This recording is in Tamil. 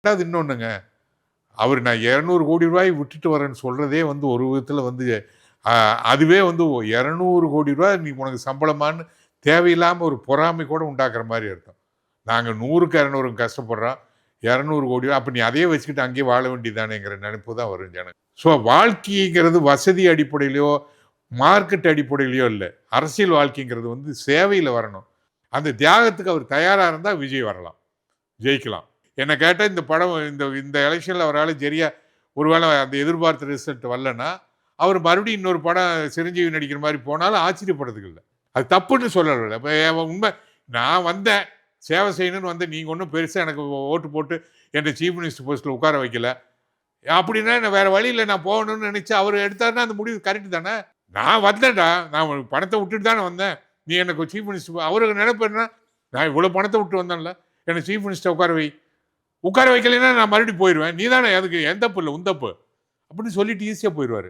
2வது இன்னொன்னுங்க, அவரு நான் 200 கோடி ரூபாய் விட்டுட்டு வரேன்னு சொல்றதே வந்து ஒரு விதத்துல வந்து அ அதுவே வந்து 200 கோடி ரூபாய் நீ உனக்கு சம்பளமான்னு தேவையில்லாம ஒரு பொறாமை கூட உண்டாக்குற மாரி அர்த்தம். நாங்க 100க்கு 200 கஷ்டப்படுறோம். 200 கோடி ரூபாய் அப்ப நீ அதையே வச்சுக்கிட்டு அங்கேயே வாழ வேண்டியதுதானேங்கிற நெனைப்பு தான் வரும் ஜனங்க. ஸோ வாழ்க்கைங்கிறது வசதி அடிப்படையிலயோ, மார்க்கெட் அடிப்படையிலயோ இல்ல. அரசியல் வாழ்க்கைங்கிறது வந்து சேவையில வரணும். அந்த தியாகத்துக்கு அவர் தயாரா இருந்தா விஜய் வரலாம். ஜெயிக்கலாம். என்ன கேட்டா இந்த படம் இந்த இந்த எலக்ஷன்ல அவரால சரியா ஒருவேளை அந்த எதிர்பார்த்த ரிசல்ட் வரலன்னா, அவர் மறுபடியும் இன்னொரு படம் சிரஞ்சீவி நடிக்கிற மாரி போனாலும் ஆச்சரியப்படுறதுக்கு இல்ல. அது தப்புன்னு சொல்லல. இப்ப உண்மை நான் வந்தேன், சேவை செய்யணும்னு வந்தேன். நீங்க ஒண்ணும் பெருசா எனக்கு ஓட்டு போட்டு என்ன சீஃப் மினிஸ்டர் போஸ்ட்ல உட்கார வைக்கல. அப்படின்னா என்ன வேற வழி இல்ல நான் போகணும்னு நெனைச்சு அவரு எடுத்தாருன்னா அந்த முடிவு கரெக்ட் தானே? நான் வந்தேன்டா. நான் பணத்த விட்டுட்டு தானே வந்தேன். நீ எனக்கு சீஃப் மினிஸ்டர் அவருக்கு நெனைப்பு என்ன? நான் இவ்வளவு பணத்த விட்டு வந்தேன்ல. என்ன சீஃப் மினிஸ்டர் உட்கார வை. உட்கார வைக்கலைன்னா நான் மறுபடியும் போயிருவேன். நீ தானே அதுக்கு என் தப்பு இல்ல, உன் தப்பு. அப்படின்னு சொல்லிட்டு ஈஸியா போயிருவாரு.